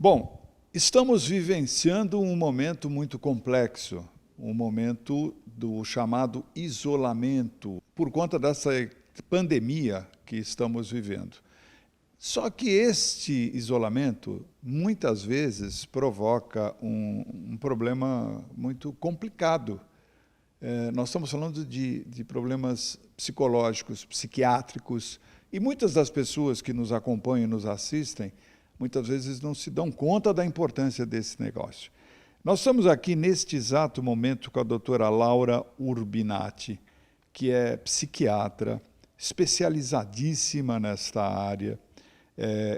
Bom, estamos vivenciando um momento muito complexo, um momento do chamado isolamento, por conta dessa pandemia que estamos vivendo. Só que este isolamento, muitas vezes, provoca um problema muito complicado. Nós estamos falando de problemas psicológicos, psiquiátricos, e muitas das pessoas que nos acompanham e nos assistem, muitas vezes não se dão conta da importância desse negócio. Nós estamos aqui neste exato momento com a doutora Laura Urbinati, que é psiquiatra, especializadíssima nesta área.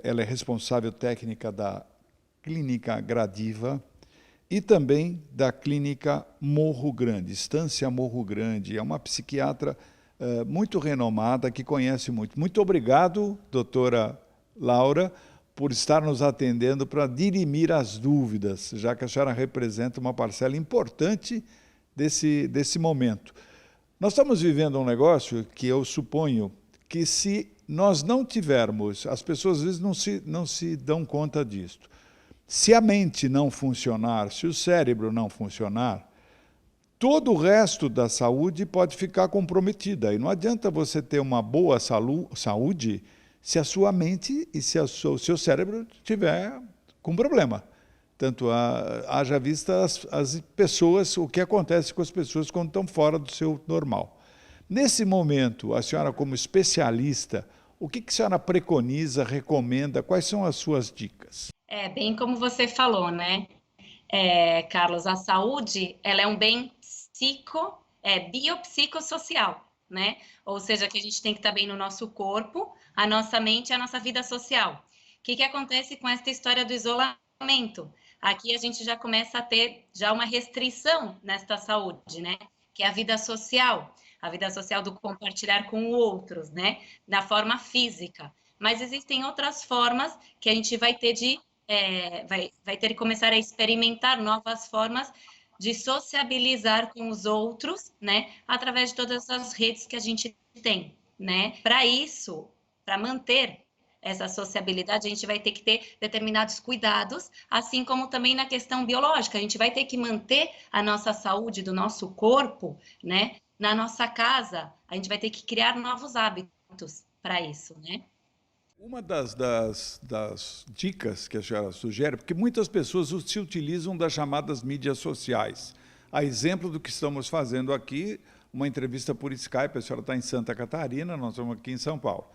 Ela é responsável técnica da Clínica Gradiva e também da Clínica Morro Grande, Estância Morro Grande. É uma psiquiatra muito renomada, que conhece muito. Muito obrigado, doutora Laura, por estar nos atendendo para dirimir as dúvidas, já que a senhora representa uma parcela importante desse momento. Nós estamos vivendo um negócio que eu suponho que, se nós não tivermos, as pessoas às vezes não se dão conta disso. Se a mente não funcionar, se o cérebro não funcionar, todo o resto da saúde pode ficar comprometida. E não adianta você ter uma boa saúde se a sua mente e se o seu cérebro estiver com problema. Tanto haja vista as pessoas, o que acontece com as pessoas quando estão fora do seu normal. Nesse momento, a senhora, como especialista, o que a senhora preconiza, recomenda, quais são as suas dicas? Bem como você falou, né, Carlos, a saúde, ela é um bem biopsicossocial, né? Ou seja, que a gente tem que estar bem no nosso corpo, a nossa mente e a nossa vida social. O que acontece com essa história do isolamento? Aqui a gente já começa a ter já uma restrição nesta saúde, né? Que é a vida social do compartilhar com outros, né? Da forma física. Mas existem outras formas que a gente vai ter vai ter que começar a experimentar novas formas de sociabilizar com os outros, né, através de todas as redes que a gente tem, né? Para isso, para manter essa sociabilidade, a gente vai ter que ter determinados cuidados, assim como também na questão biológica, a gente vai ter que manter a nossa saúde do nosso corpo, né, na nossa casa, a gente vai ter que criar novos hábitos para isso, né? Uma das dicas que a senhora sugere, porque muitas pessoas se utilizam das chamadas mídias sociais. A exemplo do que estamos fazendo aqui, uma entrevista por Skype, a senhora está em Santa Catarina, nós estamos aqui em São Paulo.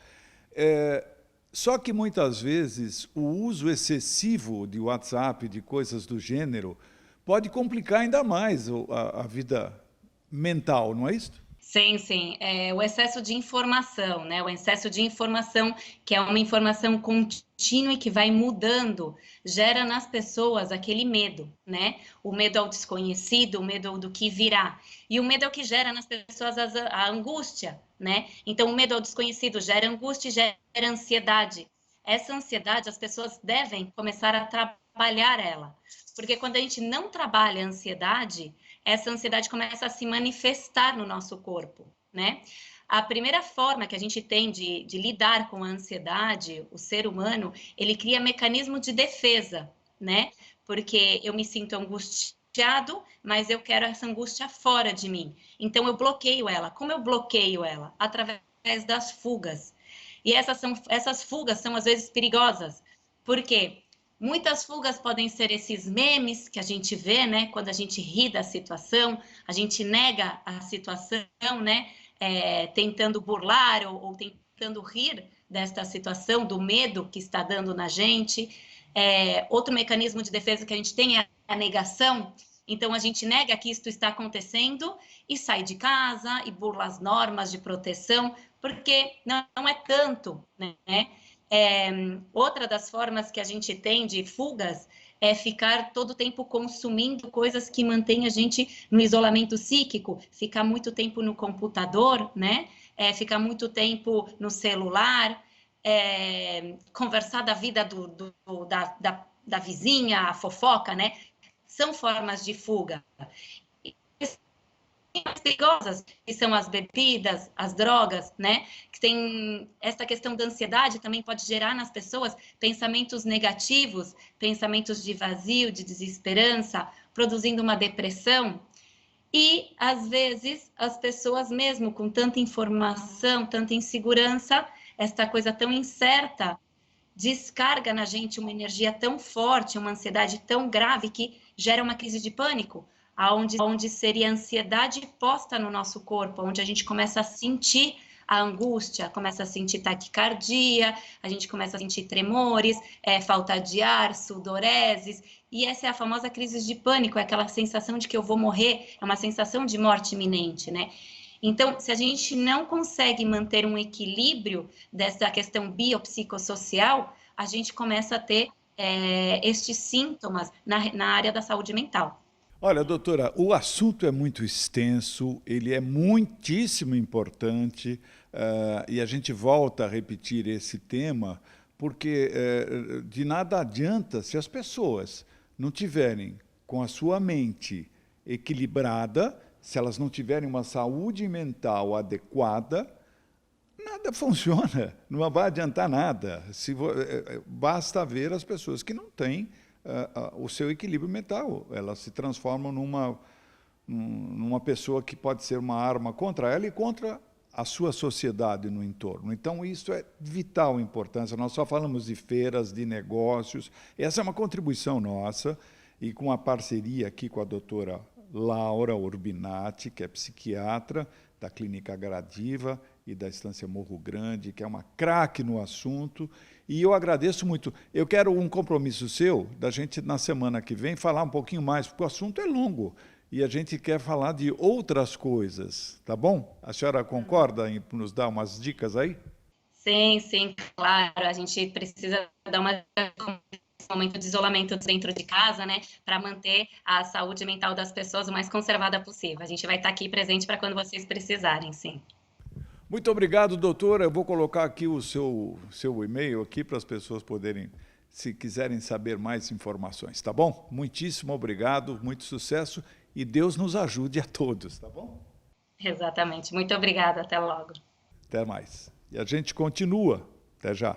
Só que muitas vezes o uso excessivo de WhatsApp, de coisas do gênero, pode complicar ainda mais a vida mental, não é isso? Sim, sim. O excesso de informação, né? O excesso de informação, que é uma informação contínua e que vai mudando, gera nas pessoas aquele medo, né? O medo ao desconhecido, o medo do que virá. E o medo é o que gera nas pessoas a angústia, né? Então, o medo ao desconhecido gera angústia e gera ansiedade. Essa ansiedade, as pessoas devem começar a trabalhar ela. Porque quando a gente não trabalha a ansiedade, essa ansiedade começa a se manifestar no nosso corpo, né? A primeira forma que a gente tem de lidar com a ansiedade, o ser humano, ele cria mecanismo de defesa, né? Porque eu me sinto angustiado, mas eu quero essa angústia fora de mim. Então eu bloqueio ela. Como eu bloqueio ela? Através das fugas. E essas fugas são às vezes perigosas. Por quê? Muitas fugas podem ser esses memes que a gente vê, né? Quando a gente ri da situação, a gente nega a situação, né? Tentando burlar ou tentando rir desta situação, do medo que está dando na gente. Outro mecanismo de defesa que a gente tem é a negação. Então, a gente nega que isto está acontecendo e sai de casa e burla as normas de proteção, porque não é tanto, né? Outra das formas que a gente tem de fugas é ficar todo o tempo consumindo coisas que mantêm a gente no isolamento psíquico, ficar muito tempo no computador, né? Ficar muito tempo no celular, conversar da vida da vizinha, a fofoca, né? São formas de fuga. mais perigosas, que são as bebidas, as drogas, né? Que tem essa questão da ansiedade, também pode gerar nas pessoas pensamentos negativos, pensamentos de vazio, de desesperança, produzindo uma depressão. E, às vezes, as pessoas mesmo com tanta informação, tanta insegurança, esta coisa tão incerta, descarga na gente uma energia tão forte, uma ansiedade tão grave que gera uma crise de pânico, onde seria a ansiedade posta no nosso corpo, onde a gente começa a sentir a angústia, começa a sentir taquicardia, a gente começa a sentir tremores, falta de ar, sudoreses, e essa é a famosa crise de pânico, é aquela sensação de que eu vou morrer, é uma sensação de morte iminente, né? Então, se a gente não consegue manter um equilíbrio dessa questão biopsicossocial, a gente começa a ter estes sintomas na área da saúde mental. Olha, doutora, o assunto é muito extenso, ele é muitíssimo importante, e a gente volta a repetir esse tema, porque de nada adianta se as pessoas não tiverem com a sua mente equilibrada, se elas não tiverem uma saúde mental adequada, nada funciona, não vai adiantar nada. Basta ver as pessoas que não têm o seu equilíbrio mental, elas se transformam numa pessoa que pode ser uma arma contra ela e contra a sua sociedade no entorno. Então, isso é de vital importância. Nós só falamos de feiras, de negócios. Essa é uma contribuição nossa, e com a parceria aqui com a doutora Laura Urbinati, que é psiquiatra da Clínica Gradiva e da Estância Morro Grande, que é uma craque no assunto, e eu agradeço muito. Eu quero um compromisso seu, da gente, na semana que vem, falar um pouquinho mais, porque o assunto é longo, e a gente quer falar de outras coisas, tá bom? A senhora concorda em nos dar umas dicas aí? Sim, sim, claro, a gente precisa dar uma momento de isolamento dentro de casa, né, para manter a saúde mental das pessoas o mais conservada possível. A gente vai estar aqui presente para quando vocês precisarem, sim. Muito obrigado, doutora. Eu vou colocar aqui o seu e-mail aqui para as pessoas poderem, se quiserem saber mais informações, tá bom? Muitíssimo obrigado, muito sucesso e Deus nos ajude a todos, tá bom? Exatamente. Muito obrigada. Até logo. Até mais. E a gente continua. Até já.